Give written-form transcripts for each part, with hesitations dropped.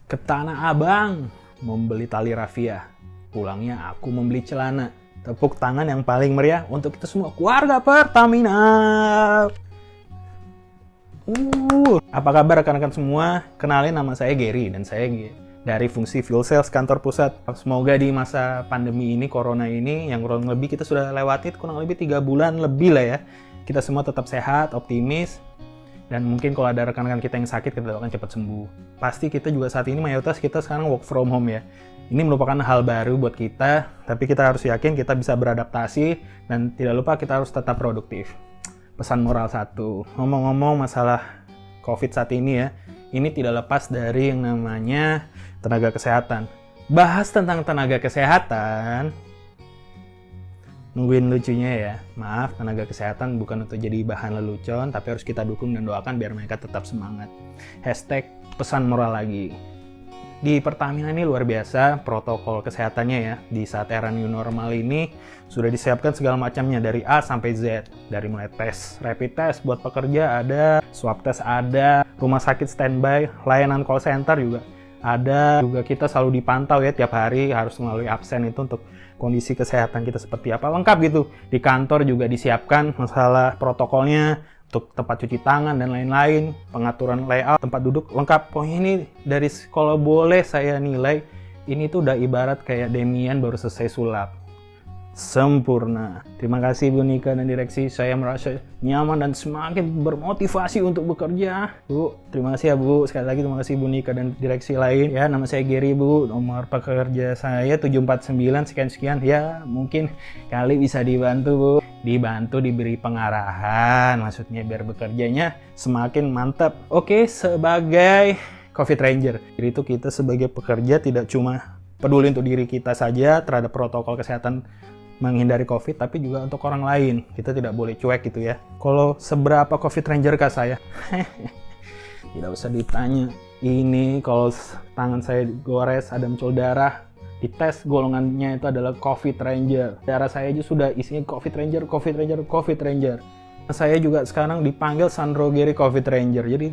Ke Tanah Abang membeli tali rafia. Pulangnya aku membeli celana. Tepuk tangan yang paling meriah untuk kita semua keluarga Pertamina. Apa kabar rekan-rekan semua? Kenalin, nama saya Gary dan saya dari fungsi Fuel Sales kantor pusat. Semoga di masa pandemi ini, corona ini, yang kurang lebih kita sudah lewati kurang lebih 3 bulan lebih lah ya. Kita semua tetap sehat, optimis, dan mungkin kalau ada rekan-rekan kita yang sakit, kita doakan cepat sembuh. Pasti kita juga saat ini mayoritas kita sekarang work from home ya. Ini merupakan hal baru buat kita, tapi kita harus yakin kita bisa beradaptasi, dan tidak lupa kita harus tetap produktif. Pesan moral 1, ngomong-ngomong masalah COVID saat ini ya, ini tidak lepas dari yang namanya tenaga kesehatan. Bahas tentang tenaga kesehatan, nungguin lucunya ya. Maaf, tenaga kesehatan bukan untuk jadi bahan lelucon, tapi harus kita dukung dan doakan biar mereka tetap semangat. Hashtag pesan moral lagi. Di Pertamina ini luar biasa protokol kesehatannya ya. Di saat era new normal ini sudah disiapkan segala macamnya dari A sampai Z. Dari mulai tes, rapid test buat pekerja ada, swab test ada, rumah sakit standby, layanan call center juga ada. Juga kita selalu dipantau ya tiap hari, harus melalui absen itu untuk kondisi kesehatan kita seperti apa. Lengkap gitu. Di kantor juga disiapkan masalah protokolnya, untuk tempat cuci tangan dan lain-lain, pengaturan layout, tempat duduk, lengkap. Pokoknya ini dari, kalau boleh saya nilai, ini tuh udah ibarat kayak Demian baru selesai sulap. Sempurna. Terima kasih Bu Nika dan direksi, saya merasa nyaman dan semakin bermotivasi untuk bekerja. Bu, terima kasih ya Bu. Sekali lagi terima kasih Bu Nika dan direksi lain. Ya, nama saya Gary Bu, nomor pekerja saya 749 sekian-sekian. Ya, mungkin kali bisa dibantu Bu. Dibantu, diberi pengarahan, maksudnya biar bekerjanya semakin mantap. Oke, sebagai COVID Ranger, jadi itu kita sebagai pekerja tidak cuma peduli untuk diri kita saja terhadap protokol kesehatan menghindari COVID, tapi juga untuk orang lain. Kita tidak boleh cuek gitu ya. Kalau seberapa COVID Ranger kah saya? Tidak usah ditanya. Ini kalau tangan saya digores, ada muncul darah, dites golongannya itu adalah COVID Ranger. Darah saya aja sudah isinya COVID Ranger, COVID Ranger, COVID Ranger. Saya juga sekarang dipanggil Sandro Gary COVID Ranger, jadi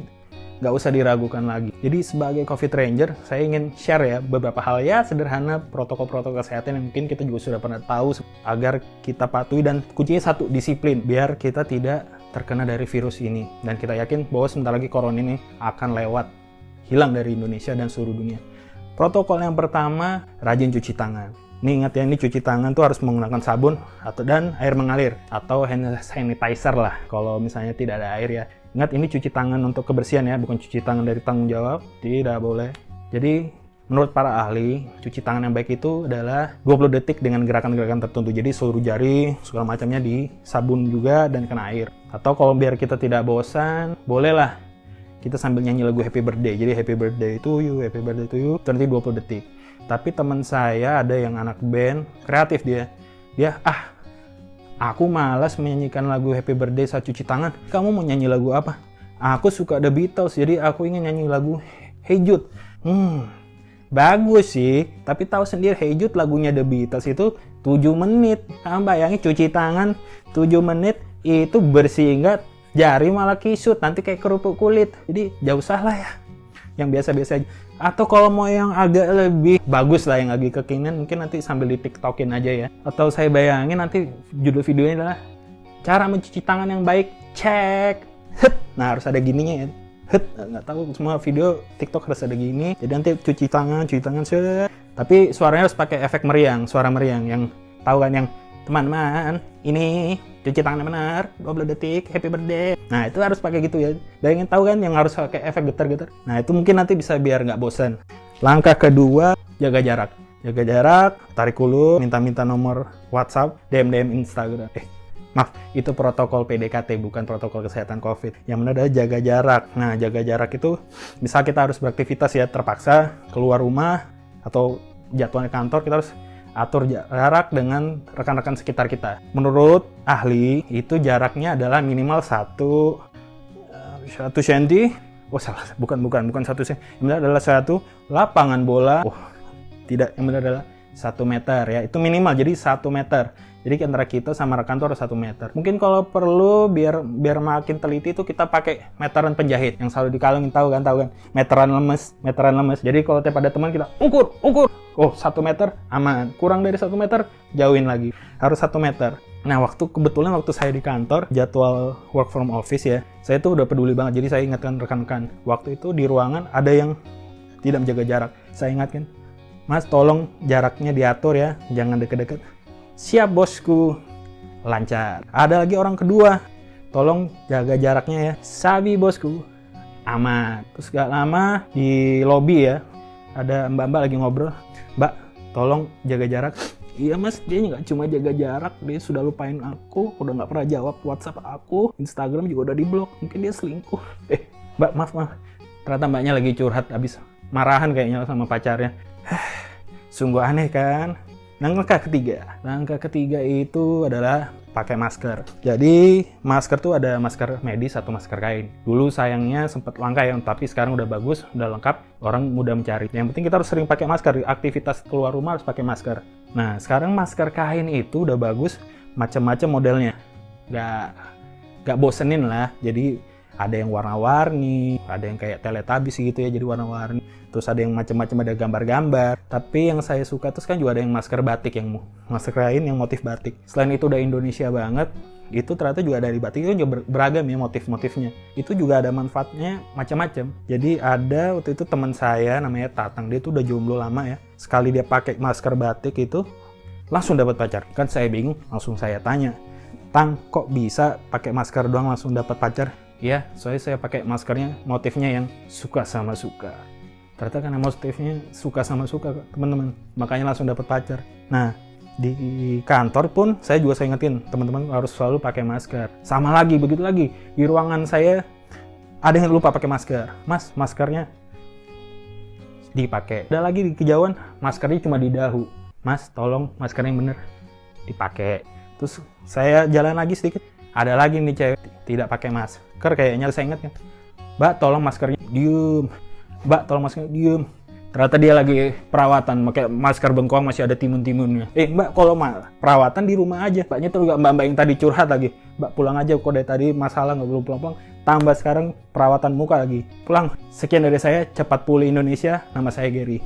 nggak usah diragukan lagi. Jadi sebagai COVID Ranger, saya ingin share ya beberapa hal ya sederhana, protokol-protokol kesehatan yang mungkin kita juga sudah pernah tahu agar kita patuhi, dan kuncinya satu, disiplin, biar kita tidak terkena dari virus ini. Dan kita yakin bahwa sebentar lagi corona ini akan lewat, hilang dari Indonesia dan seluruh dunia. Protokol yang pertama, rajin cuci tangan. Nih ingat ya, ini cuci tangan tuh harus menggunakan sabun dan air mengalir atau hand sanitizer lah kalau misalnya tidak ada air ya. Ingat, ini cuci tangan untuk kebersihan ya, bukan cuci tangan dari tanggung jawab, tidak boleh. Jadi menurut para ahli, cuci tangan yang baik itu adalah 20 detik dengan gerakan-gerakan tertentu. Jadi seluruh jari, segala macamnya di sabun juga dan kena air. Atau kalau biar kita tidak bosan, bolehlah kita sambil nyanyi lagu Happy Birthday. Jadi Happy Birthday to you, Happy Birthday to you, nanti 20 detik. Tapi teman saya ada yang anak band, kreatif dia, aku malas menyanyikan lagu Happy Birthday saat cuci tangan. Kamu mau nyanyi lagu apa? Aku suka The Beatles, jadi aku ingin nyanyi lagu Hey Jude. Bagus sih, tapi tahu sendiri Hey Jude lagunya The Beatles itu 7 menit. Kamu bayangin cuci tangan 7 menit, itu bersih enggak, jari malah kisut, nanti kayak kerupuk kulit. Jadi jauh salah ya, yang biasa-biasa aja. Atau kalau mau yang agak lebih bagus lah, yang lagi kekinian, mungkin nanti sambil di tiktokin aja ya. Atau saya bayangin nanti judul videonya adalah cara mencuci tangan yang baik, cek. Nah, harus ada gininya ya. Nggak tahu, semua video tiktok harus ada gini. Jadi nanti cuci tangan, tapi suaranya harus pakai efek meriang, suara meriang, yang tahu kan, yang teman-teman, ini cuci tangan benar, 20 detik, happy birthday. Nah, itu harus pakai gitu ya. Bayangin, tahu kan, yang harus pakai efek getar-getar. Nah, itu mungkin nanti bisa biar nggak bosan. Langkah kedua, jaga jarak. Jaga jarak, tarik ulur, minta-minta nomor WhatsApp, DM Instagram. Maaf, itu protokol PDKT, bukan protokol kesehatan COVID. Yang benar adalah jaga jarak. Nah, jaga jarak itu, misal kita harus beraktivitas ya, terpaksa keluar rumah, atau jadwalnya kantor, kita harus atur jarak dengan rekan-rekan sekitar kita. Menurut ahli, itu jaraknya adalah minimal 1 cm. Oh salah, bukan 1 cm. Yang benar adalah 1 lapangan bola. Oh, tidak, yang benar adalah 1 meter ya, itu minimal, jadi 1 meter. Jadi antara kita sama rekan tuh harus 1 meter. Mungkin kalau perlu biar makin teliti itu kita pakai meteran penjahit yang selalu dikalungin, tahu kan? Meteran lemes. Jadi kalau tiap ada teman kita ukur. Oh, 1 meter aman. Kurang dari 1 meter jauhin lagi. Harus 1 meter. Nah, kebetulan waktu saya di kantor, jadwal work from office ya, saya tuh udah peduli banget. Jadi saya ingatkan rekan-rekan, waktu itu di ruangan ada yang tidak menjaga jarak. Saya ingatkan, Mas, tolong jaraknya diatur ya, jangan deket-deket. Siap bosku, lancar. Ada lagi orang kedua, tolong jaga jaraknya ya. Sabi bosku, aman. Terus gak lama di lobby ya, ada mbak-mbak lagi ngobrol. Mbak, tolong jaga jarak. Iya mas, dia nggak cuma jaga jarak, dia sudah lupain aku, udah nggak pernah jawab WhatsApp aku, Instagram juga udah diblok, mungkin dia selingkuh. Mbak, maaf. Ternyata mbaknya lagi curhat, habis marahan kayaknya sama pacarnya. Sungguh aneh kan? Langkah ketiga itu adalah pakai masker. Jadi masker tuh ada masker medis atau masker kain. Dulu sayangnya sempat langka ya, tapi sekarang udah bagus, udah lengkap, orang mudah mencari. Yang penting kita harus sering pakai masker, aktivitas keluar rumah harus pakai masker. Nah sekarang masker kain itu udah bagus, macam-macam modelnya. Gak bosenin lah, jadi ada yang warna-warni, ada yang kayak Teletubbies gitu ya, jadi warna-warni. Terus ada yang macam-macam, ada gambar-gambar. Tapi yang saya suka terus kan juga ada yang masker batik, yang masker kain yang motif batik. Selain itu udah Indonesia banget, itu ternyata juga dari batik itu juga beragam ya motif-motifnya. Itu juga ada manfaatnya macam-macam. Jadi ada waktu itu teman saya namanya Tatang, dia tuh udah jomblo lama ya. Sekali dia pakai masker batik itu langsung dapat pacar. Kan saya bingung, langsung saya tanya, Tang, kok bisa pakai masker doang langsung dapat pacar? Ya, soalnya saya pakai maskernya motifnya yang suka sama suka. Ternyata karena motifnya suka sama suka, teman-teman. Makanya langsung dapat pacar. Nah, di kantor pun saya juga ingetin, teman-teman harus selalu pakai masker. Sama lagi, begitu lagi. Di ruangan saya ada yang lupa pakai masker. Mas, maskernya dipakai. Ada lagi di kejauhan, maskernya cuma di dahu. Mas, tolong maskernya yang bener dipakai. Terus saya jalan lagi sedikit, ada lagi nih cewek tidak pakai masker, kayaknya saya ingat kan. Mbak, tolong maskernya diem. Mbak, tolong maskernya diem. Ternyata dia lagi perawatan, pakai masker bengkoang masih ada timun-timunnya. Mbak, kalau perawatan di rumah aja. Mbaknya tuh juga mbak-mbak yang tadi curhat lagi. Mbak, pulang aja, kok dari tadi masalah nggak belum pulang-pulang. Tambah sekarang perawatan muka lagi. Pulang. Sekian dari saya, cepat pulih Indonesia. Nama saya Gary.